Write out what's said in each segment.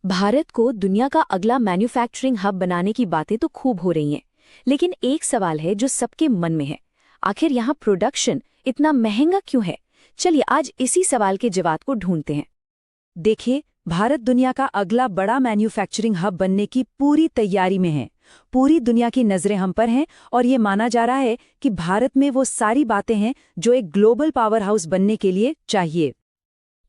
भारत को दुनिया का अगला मैन्युफैक्चरिंग हब बनाने की बातें तो खूब हो रही हैं, लेकिन एक सवाल है जो सबके मन में है। आखिर यहाँ प्रोडक्शन इतना महंगा क्यों है? चलिए आज इसी सवाल के जवाब को ढूंढते हैं। देखिए, भारत दुनिया का अगला बड़ा मैन्युफैक्चरिंग हब बनने की पूरी तैयारी में है। पूरी दुनिया की नज़रें हम पर हैं और ये माना जा रहा है कि भारत में वो सारी बातें हैं जो एक ग्लोबल पावर हाउस बनने के लिए चाहिए।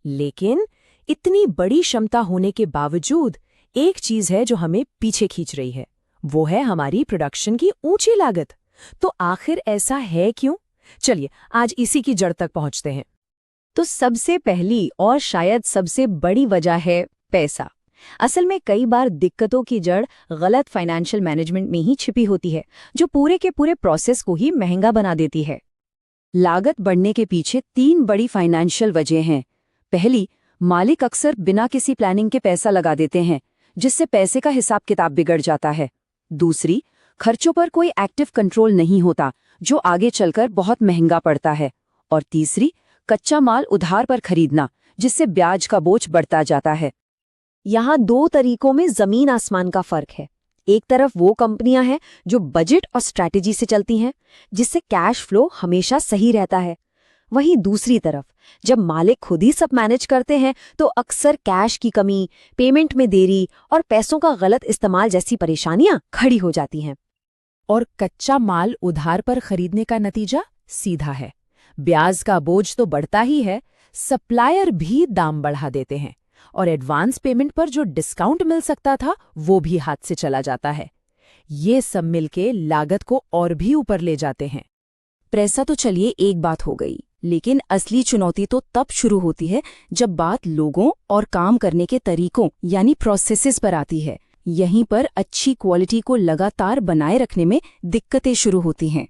लेकिन इतनी बड़ी क्षमता होने के बावजूद एक चीज है जो हमें पीछे खींच रही है, वो है हमारी प्रोडक्शन की ऊंची लागत। तो आखिर ऐसा है क्यों? चलिए आज इसी की जड़ तक पहुंचते हैं। तो सबसे पहली और शायद सबसे बड़ी वजह है पैसा। असल में कई बार दिक्कतों की जड़ गलत फाइनेंशियल मैनेजमेंट में ही छिपी होती है, जो पूरे के पूरे प्रोसेस को ही महंगा बना देती है। लागत बढ़ने के पीछे 3 बड़ी फाइनेंशियल वजह हैं। पहली, मालिक अक्सर बिना किसी प्लानिंग के पैसा लगा देते हैं, जिससे पैसे का हिसाब किताब बिगड़ जाता है। दूसरी, खर्चों पर कोई एक्टिव कंट्रोल नहीं होता, जो आगे चलकर बहुत महंगा पड़ता है। और तीसरी, कच्चा माल उधार पर खरीदना, जिससे ब्याज का बोझ बढ़ता जाता है। यहाँ 2 तरीकों में जमीन आसमान का फर्क है। एक तरफ वो कंपनियां हैं जो बजट और स्ट्रैटेजी से चलती हैं, जिससे कैश फ्लो हमेशा सही रहता है। वहीं दूसरी तरफ जब मालिक खुद ही सब मैनेज करते हैं तो अक्सर कैश की कमी, पेमेंट में देरी और पैसों का गलत इस्तेमाल जैसी परेशानियां खड़ी हो जाती हैं। और कच्चा माल उधार पर खरीदने का नतीजा सीधा है, ब्याज का बोझ तो बढ़ता ही है, सप्लायर भी दाम बढ़ा देते हैं और एडवांस पेमेंट पर जो डिस्काउंट मिल सकता था वो भी हाथ से चला जाता है। ये सब मिलके लागत को और भी ऊपर ले जाते हैं। पैसा तो चलिए एक बात हो गई, लेकिन असली चुनौती तो तब शुरू होती है जब बात लोगों और काम करने के तरीकों यानी प्रोसेसेस पर आती है। यहीं पर अच्छी क्वालिटी को लगातार बनाए रखने में दिक्कतें शुरू होती हैं।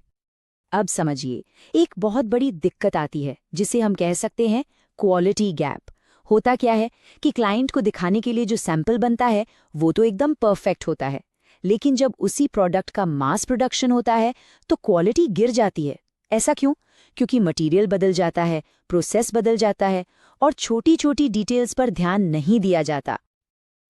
अब समझिए, एक बहुत बड़ी दिक्कत आती है जिसे हम कह सकते हैं क्वालिटी गैप। होता क्या है कि क्लाइंट को दिखाने के लिए जो सैंपल बनता है वो तो एकदम परफेक्ट होता है, लेकिन जब उसी प्रोडक्ट का मास प्रोडक्शन होता है तो क्वालिटी गिर जाती है। ऐसा क्यों? क्योंकि मटेरियल बदल जाता है, प्रोसेस बदल जाता है और छोटी छोटी डिटेल्स पर ध्यान नहीं दिया जाता।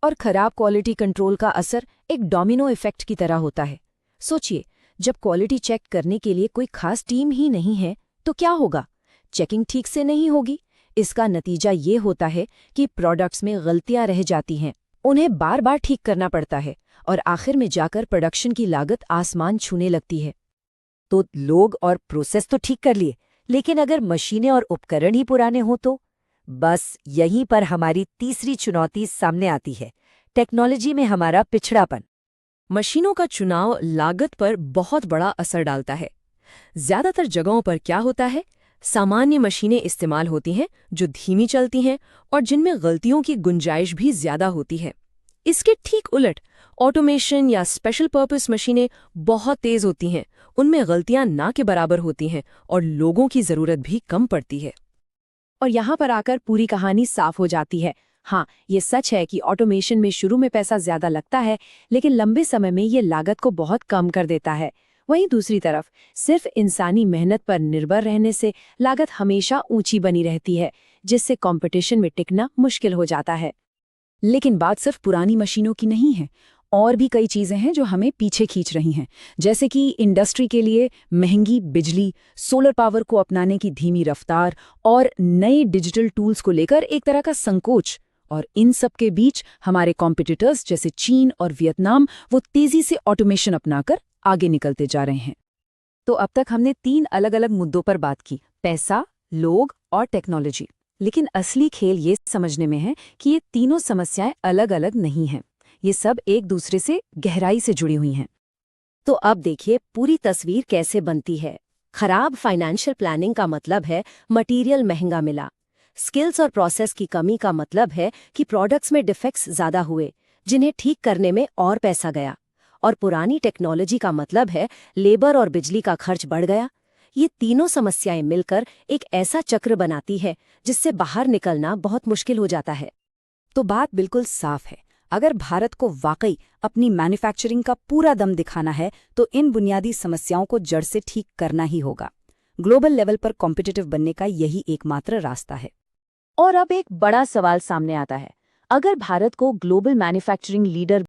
और खराब क्वालिटी कंट्रोल का असर एक डोमिनो इफेक्ट की तरह होता है। सोचिए, जब क्वालिटी चेक करने के लिए कोई खास टीम ही नहीं है तो क्या होगा? चेकिंग ठीक से नहीं होगी। इसका नतीजा ये होता है कि प्रोडक्ट्स में गलतियां रह जाती हैं, उन्हें बार बार ठीक करना पड़ता है और आखिर में जाकर प्रोडक्शन की लागत आसमान छूने लगती है। तो लोग और प्रोसेस तो ठीक कर लिए, लेकिन अगर मशीनें और उपकरण ही पुराने हों तो? बस यहीं पर हमारी तीसरी चुनौती सामने आती है, टेक्नोलॉजी में हमारा पिछड़ापन। मशीनों का चुनाव लागत पर बहुत बड़ा असर डालता है। ज्यादातर जगहों पर क्या होता है, सामान्य मशीनें इस्तेमाल होती हैं जो धीमी चलती हैं और जिनमें गलतियों की गुंजाइश भी ज्यादा होती है। इसके ठीक उलट ऑटोमेशन या स्पेशल पर्पस मशीनें बहुत तेज होती हैं, उनमें गलतियां ना के बराबर होती हैं और लोगों की जरूरत भी कम पड़ती है। और यहाँ पर आकर पूरी कहानी साफ हो जाती है। हाँ, ये सच है कि ऑटोमेशन में शुरू में पैसा ज्यादा लगता है, लेकिन लंबे समय में ये लागत को बहुत कम कर देता है। वहीं दूसरी तरफ सिर्फ इंसानी मेहनत पर निर्भर रहने से लागत हमेशा ऊंची बनी रहती है, जिससे कंपटीशन में टिकना मुश्किल हो जाता है। लेकिन बात सिर्फ पुरानी मशीनों की नहीं है, और भी कई चीजें हैं जो हमें पीछे खींच रही हैं, जैसे कि इंडस्ट्री के लिए महंगी बिजली, सोलर पावर को अपनाने की धीमी रफ्तार और नए डिजिटल टूल्स को लेकर एक तरह का संकोच। और इन सब के बीच हमारे कॉम्पिटिटर्स जैसे चीन और वियतनाम वो तेजी से ऑटोमेशन अपनाकर आगे निकलते जा रहे हैं। तो अब तक हमने 3 अलग अलग मुद्दों पर बात की, पैसा, लोग और टेक्नोलॉजी। लेकिन असली खेल ये समझने में है कि ये तीनों समस्याएं अलग अलग नहीं हैं, ये सब एक दूसरे से गहराई से जुड़ी हुई हैं। तो अब देखिए पूरी तस्वीर कैसे बनती है। खराब फाइनेंशियल प्लानिंग का मतलब है मटेरियल महंगा मिला। स्किल्स और प्रोसेस की कमी का मतलब है कि प्रोडक्ट्स में डिफेक्ट्स ज्यादा हुए, जिन्हें ठीक करने में और पैसा गया। और पुरानी टेक्नोलॉजी का मतलब है लेबर और बिजली का खर्च बढ़ गया। ये तीनों समस्याएं मिलकर एक ऐसा चक्र बनाती है जिससे बाहर निकलना बहुत मुश्किल हो जाता है। तो बात बिल्कुल साफ है, अगर भारत को वाकई अपनी मैन्युफैक्चरिंग का पूरा दम दिखाना है तो इन बुनियादी समस्याओं को जड़ से ठीक करना ही होगा। ग्लोबल लेवल पर कॉम्पिटिटिव बनने का यही एकमात्र रास्ता है। और अब एक बड़ा सवाल सामने आता है, अगर भारत को ग्लोबल मैन्युफैक्चरिंग लीडर